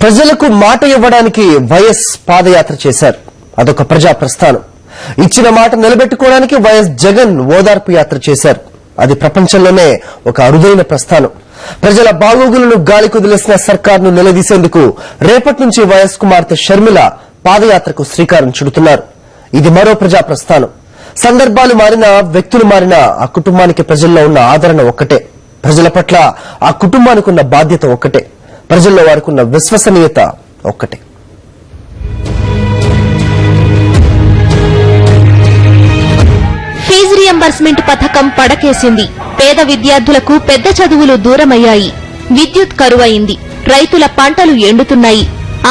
ప్రజలకు మాట ఇవ్వడానికి వైఎస్ పాదయాత్ర చేశారు. అదొక ప్రజా ప్రస్థానం. ఇచ్చిన మాట నిలబెట్టుకోవడానికి వైఎస్ జగన్ ఓదార్పు యాత్ర చేశారు. అది ప్రపంచంలోనే ఒక అరుదైన ప్రస్థానం. ప్రజల బాగోగులను గాలి కుదిలేసిన సర్కార్ను నిలదీసేందుకు రేపటి నుంచి వైఎస్ కుమార్తె షర్మిల పాదయాత్రకు శ్రీకారం చుడుతున్నారు. ఇది మరో ప్రజా ప్రస్థానం. సందర్భాలు మారినా, వ్యక్తులు మారినా ఆ కుటుంబానికి ప్రజల్లో ఉన్న ఆదరణ ఒక్కటే. ప్రజల పట్ల ఆ కుటుంబానికి ఉన్న బాధ్యత ఒక్కటే. ప్రజల్లో వారికి ఉన్న విశ్వసనీయత ఒక్కటే. ఫీజు రియంబర్స్మెంట్ పథకం పడకేసింది. పేద విద్యార్థులకు పెద్ద చదువులు దూరమయ్యాయి. విద్యుత్ కరువైంది. రైతుల పంటలు ఎండుతున్నాయి.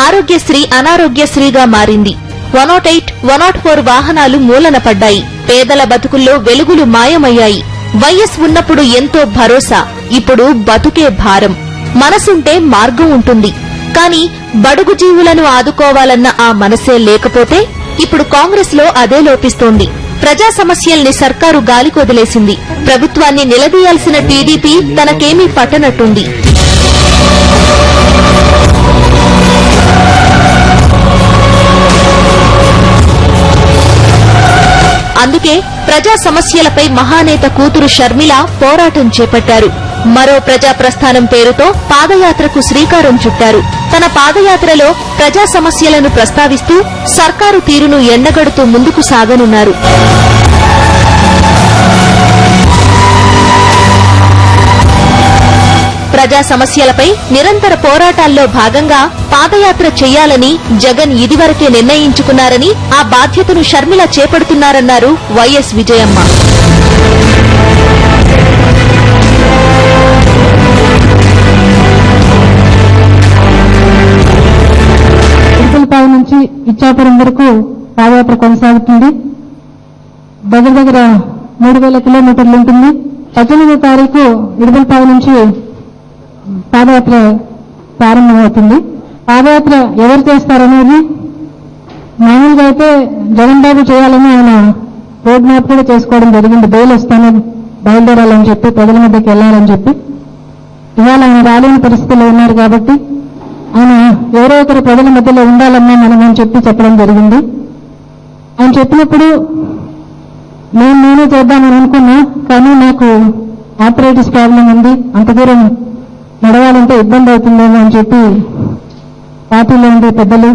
ఆరోగ్యశ్రీ అనారోగ్యశ్రీగా మారింది. 108, 104 వాహనాలు మూలన పడ్డాయి. పేదల బతుకుల్లో వెలుగులు మాయమయ్యాయి. వైఎస్ ఉన్నప్పుడు ఎంతో భరోసా, ఇప్పుడు బతుకే భారం. మనసుంటే మార్గం ఉంటుంది. కాని బడుగు జీవులను ఆదుకోవాలన్న ఆ మనసే లేకపోతే ఇప్పుడు కాంగ్రెస్ లో అదే లోపిస్తోంది. ప్రజా సమస్యల్ని సర్కారు గాలికొదిలేసింది. ప్రభుత్వాన్ని నిలదీయాల్సిన టీడీపీ తనకేమీ పట్టనట్టుంది. అందుకే ప్రజా సమస్యలపై మహానేత కూతురు షర్మిల పోరాటం చేపట్టారు. మరో ప్రజా ప్రస్థానం పేరుతో పాదయాత్రకు శ్రీకారం చుట్టారు. తన పాదయాత్రలో ప్రజా సమస్యలను ప్రస్తావిస్తూ సర్కారు తీరును ఎండగడుతూ ముందుకు సాగనున్నారు. ప్రజా సమస్యలపై నిరంతర పోరాటాల్లో భాగంగా పాదయాత్ర చేయాలని జగన్ ఇదివరకే నిర్ణయించుకున్నారని, ఆ బాధ్యతను షర్మిల చేపడుతున్నారన్నారు వైఎస్ విజయమ్మ. ఇడుపులపాయ నుంచి ఇచ్చాపురం వరకు పాదయాత్ర కొనసాగుతుంది. దగ్గర 3000 కిలోమీటర్లు ఉంటుంది. 18వ తారీఖు ఇడుపులపాయ నుంచి పాదయాత్ర ప్రారంభమవుతుంది. పాదయాత్ర ఎవరు చేస్తారనేది మామూలుగా అయితే జగన్ బాబు చేయాలని ఆయన రోడ్ మ్యాప్ కూడా చేసుకోవడం జరిగింది. బెయిల్ వస్తాను బయలుదేరాలని చెప్పి, ప్రజల మధ్యకి వెళ్లాలని చెప్పి. ఇవాళ ఆయన రాలేని పరిస్థితుల్లో ఉన్నారు కాబట్టి ఆయన ఎవరో ఒకరు ప్రజల మధ్యలో ఉండాలన్నా మనం అని చెప్పడం జరిగింది. ఆయన చెప్పినప్పుడు నేనే చేద్దామని అనుకున్నా, కానీ నాకు ఆర్థరైటిస్ ప్రాబ్లం ఉంది, అంత దూరం నడవాలంటే ఇబ్బంది అవుతుందేమో అని చెప్పి పార్టీలో ఉండే పెద్దలు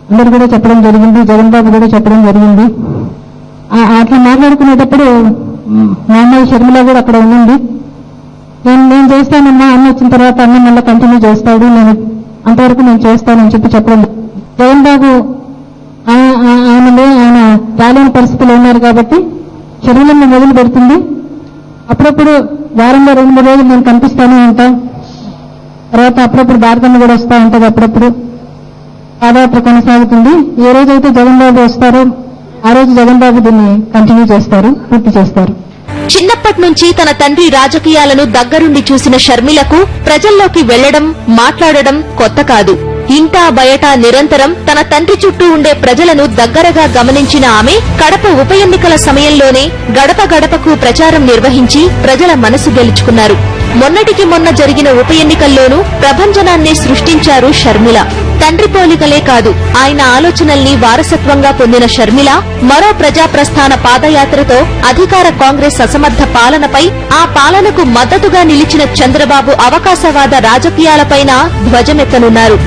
అందరూ కూడా చెప్పడం జరిగింది. జగన్ బాబు కూడా చెప్పడం జరిగింది. అట్లా మాట్లాడుకునేటప్పుడు మా అమ్మాయి షర్మిల కూడా అక్కడ ఉండింది. నేను చేస్తానమ్మా, అన్న వచ్చిన తర్వాత అన్న మళ్ళీ కంటిన్యూ చేస్తాడు, నేను అంతవరకు నేను చేస్తానని చెప్పడం. జగన్ బాబు ఆయన రాలేని పరిస్థితులు ఉన్నారు కాబట్టి షర్మిలను మొదలు పెడుతుంది. అప్పుడప్పుడు వారంలో 2-3 రోజులు నేను కనిపిస్తానే ఉంటా. తర్వాత అప్పుడప్పుడు భారతమ్మ కూడా వస్తూ ఉంటుంది. అప్పుడప్పుడు పాదయాత్ర కొనసాగుతుంది. ఏ రోజైతే జగన్ బాబు వస్తారో ఆ రోజు జగన్ బాబు దీన్ని కంటిన్యూ చేస్తారు, పూర్తి చేస్తారు. చిన్నప్పటి నుంచి తన తండ్రి రాజకీయాలను దగ్గరుండి చూసిన షర్మిలకు ప్రజల్లోకి వెళ్లడం, మాట్లాడడం కొత్త కాదు. ఇంటా బయట నిరంతరం తన తండ్రి చుట్టూ ఉండే ప్రజలను దగ్గరగా గమనించిన ఆమె కడప ఉప ఎన్నికల సమయంలోనే గడప గడపకు ప్రచారం నిర్వహించి ప్రజల మనసు గెలుచుకున్నారు. మొన్నటికి మొన్న జరిగిన ఉప ఎన్నికల్లోనూ ప్రభంజనాన్ని సృష్టించారు షర్మిల. తండ్రి పోలికలే కాదు, ఆయన ఆలోచనల్ని వారసత్వంగా పొందిన షర్మిల మరో ప్రజా ప్రస్థాన పాదయాత్రతో అధికార కాంగ్రెస్ అసమర్థ పాలనపై, ఆ పాలనకు మద్దతుగా నిలిచిన చంద్రబాబు అవకాశవాద రాజకీయాలపైన ధ్వజమెత్తనున్నారు.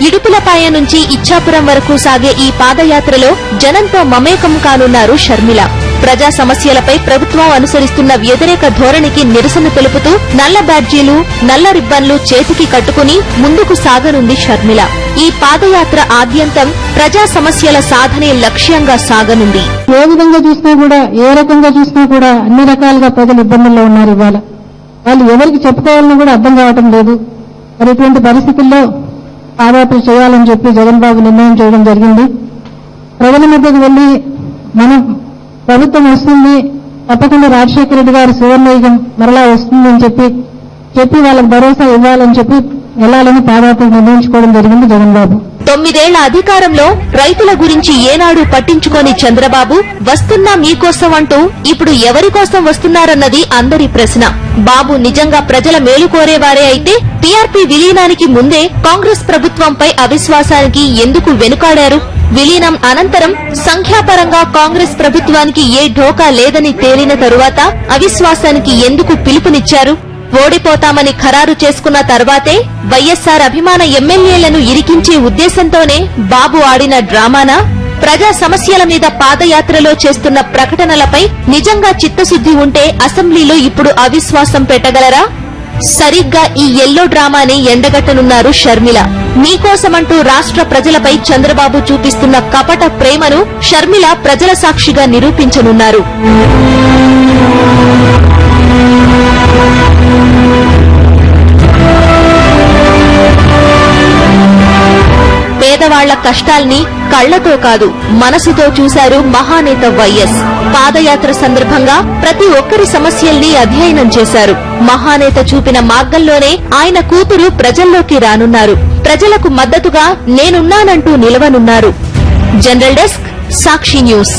ఇడుపులపాయ నుంచి ఇచ్చాపురం వరకు సాగే ఈ పాదయాత్రలో జనంతో మమేకం కానున్నారు షర్మిల. ప్రజా సమస్యలపై ప్రభుత్వం అనుసరిస్తున్న వ్యతిరేక ధోరణికి నిరసన తెలుపుతూ నల్ల బ్యాడ్జీలు, నల్ల రిబ్బన్లు చేతికి కట్టుకుని ముందుకు సాగనుంది షర్మిల. ఈ పాదయాత్ర ఆద్యంతం ప్రజా సమస్యల సాధనే లక్ష్యంగా సాగనుంది. ఏ విధంగా చూసినా కూడా, ఏ రకంగా చూసినా కూడా అన్ని రకాలుగా ప్రజలు ఇబ్బందుల్లో ఉన్నారు. ఇవాళ వాళ్ళు ఎవరికి చెప్పుకోవాలని కూడా అర్థం కావటం లేదు. మరి ఇటువంటి పరిస్థితుల్లో పాదయాత్ర చేయాలని చెప్పి జగన్ బాబు నిర్ణయం చేయడం జరిగింది. ప్రజల మధ్యకు వెళ్లి మనం ప్రభుత్వం వస్తుంది, తప్పకుండా రాజశేఖర రెడ్డి గారి సువర్ణయుగం మరలా వస్తుంది అని చెప్పి వాళ్ళకు భరోసా ఇవ్వాలని చెప్పి వెళ్లాలని పాదయాత్ర నిర్ణయించుకోవడం జరిగింది జగన్ బాబు. 9 అధికారంలో రైతుల గురించి ఏనాడు పట్టించుకోని చంద్రబాబు వస్తున్నా మీకోసం అంటూ ఇప్పుడు ఎవరి కోసం వస్తున్నారన్నది అందరి ప్రశ్న. బాబు నిజంగా ప్రజల మేలు కోరేవారే అయితే టీఆర్పీ విలీనానికి ముందే కాంగ్రెస్ ప్రభుత్వంపై అవిశ్వాసానికి ఎందుకు వెనుకాడారు? విలీనం అనంతరం సంఖ్యాపరంగా కాంగ్రెస్ ప్రభుత్వానికి ఏ ఢోకా లేదని తేలిన తరువాత అవిశ్వాసానికి ఎందుకు పిలుపునిచ్చారు? ఓడిపోతామని ఖరారు చేసుకున్న తర్వాతే వైఎస్సార్ అభిమాన ఎమ్మెల్యేలను ఇరికించే ఉద్దేశంతోనే బాబు ఆడిన డ్రామానా? ప్రజా సమస్యల మీద పాదయాత్రలో చేస్తున్న ప్రకటనలపై నిజంగా చిత్తశుద్ది ఉంటే అసెంబ్లీలో ఇప్పుడు అవిశ్వాసం పెట్టగలరా? సరిగ్గా ఈ ఎల్లో డ్రామాని ఎండగట్టనున్నారు షర్మిల. మీకోసమంటూ రాష్ట్ర ప్రజలపై చంద్రబాబు చూపిస్తున్న కపట ప్రేమను షర్మిల ప్రజల సాక్షిగా నిరూపించనున్నారు. పేదవాళ్ల కష్టాల్ని కళ్లతో కాదు మనసుతో చూశారు మహానేత వైఎస్. పాదయాత్ర సందర్భంగా ప్రతి ఒక్కరి సమస్యల్ని అధ్యయనం చేశారు. మహానేత చూపిన మార్గంలోనే ఆయన కూతురు ప్రజల్లోకి రానున్నారు. ప్రజలకు మద్దతుగా నేనున్నానంటూ నిలవనున్నారు. జనరల్ డెస్క్, సాక్షి న్యూస్.